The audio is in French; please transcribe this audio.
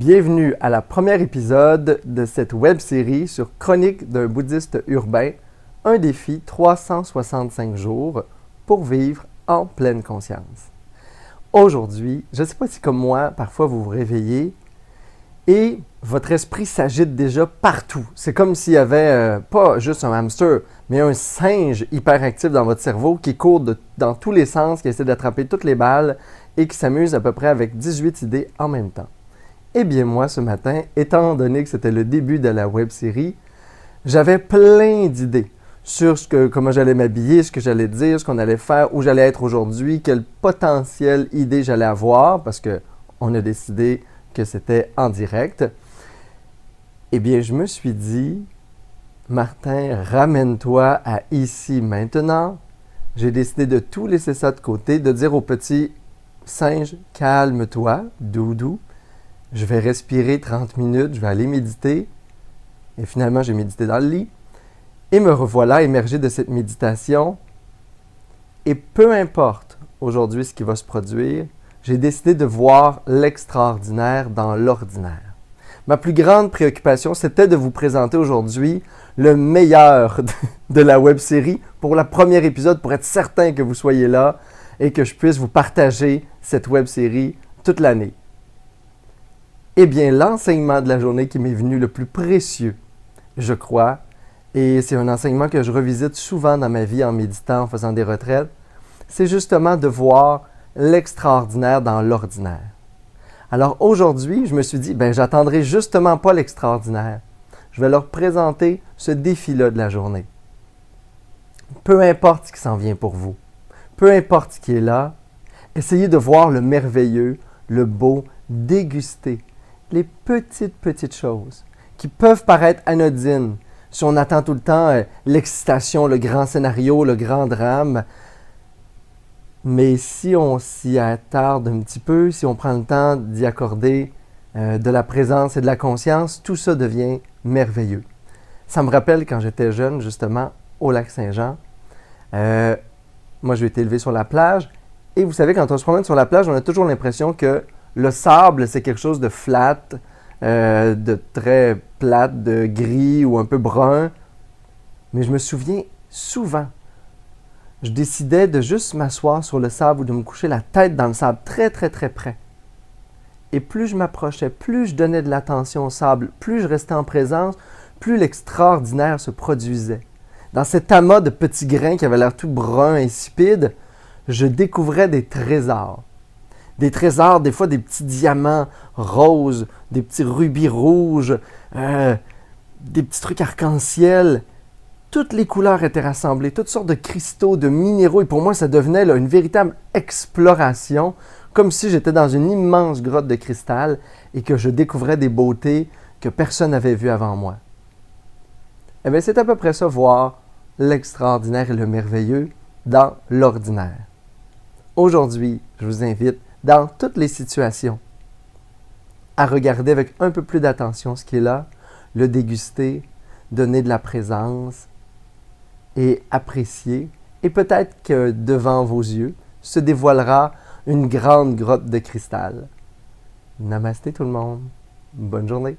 Bienvenue à la premier épisode de cette web-série sur Chronique d'un bouddhiste urbain, un défi 365 jours pour vivre en pleine conscience. Aujourd'hui, je ne sais pas si comme moi, parfois vous vous réveillez et votre esprit s'agite déjà partout. C'est comme s'il y avait pas juste un hamster, mais un singe hyperactif dans votre cerveau qui court dans tous les sens, qui essaie d'attraper toutes les balles et qui s'amuse à peu près avec 18 idées en même temps. Eh bien moi, ce matin, étant donné que c'était le début de la web-série, j'avais plein d'idées sur comment j'allais m'habiller, ce que j'allais dire, ce qu'on allait faire, où j'allais être aujourd'hui, quelle potentielle idée j'allais avoir, parce qu'on a décidé que c'était en direct. Eh bien, je me suis dit, Martin, ramène-toi à ici maintenant. J'ai décidé de tout laisser ça de côté, de dire au petit singe, calme-toi, doudou. Je vais respirer 30 minutes, je vais aller méditer. Et finalement, j'ai médité dans le lit. Et me revoilà émergé de cette méditation. Et peu importe aujourd'hui ce qui va se produire, j'ai décidé de voir l'extraordinaire dans l'ordinaire. Ma plus grande préoccupation, c'était de vous présenter aujourd'hui le meilleur de la web-série pour le premier épisode, pour être certain que vous soyez là et que je puisse vous partager cette web-série toute l'année. Eh bien, l'enseignement de la journée qui m'est venu le plus précieux, je crois, et c'est un enseignement que je revisite souvent dans ma vie en méditant, en faisant des retraites, c'est justement de voir l'extraordinaire dans l'ordinaire. Alors aujourd'hui, je me suis dit, j'attendrai justement pas l'extraordinaire. Je vais leur présenter ce défi-là de la journée. Peu importe ce qui s'en vient pour vous, peu importe ce qui est là, essayez de voir le merveilleux, le beau, déguster les petites choses qui peuvent paraître anodines si on attend tout le temps l'excitation, le grand scénario, le grand drame. Mais si on s'y attarde un petit peu, si on prend le temps d'y accorder de la présence et de la conscience, tout ça devient merveilleux. Ça me rappelle quand j'étais jeune, justement, au lac Saint-Jean. Moi, j'ai été élevé sur la plage. Et vous savez, quand on se promène sur la plage, on a toujours l'impression que le sable, c'est quelque chose de flat, de très plate, de gris ou un peu brun. Mais je me souviens souvent, je décidais de juste m'asseoir sur le sable ou de me coucher la tête dans le sable très près. Et plus je m'approchais, plus je donnais de l'attention au sable, plus je restais en présence, plus l'extraordinaire se produisait. Dans cet amas de petits grains qui avaient l'air tout bruns, insipides, je découvrais des trésors. Des trésors, des fois des petits diamants roses, des petits rubis rouges, des petits trucs arc-en-ciel. Toutes les couleurs étaient rassemblées, toutes sortes de cristaux, de minéraux. Et pour moi, ça devenait une véritable exploration, comme si j'étais dans une immense grotte de cristal et que je découvrais des beautés que personne n'avait vues avant moi. Eh bien, c'est à peu près ça, voir l'extraordinaire et le merveilleux dans l'ordinaire. Aujourd'hui, je vous invite dans toutes les situations, à regarder avec un peu plus d'attention ce qui est là, le déguster, donner de la présence et apprécier. Et peut-être que devant vos yeux se dévoilera une grande grotte de cristal. Namasté tout le monde. Bonne journée.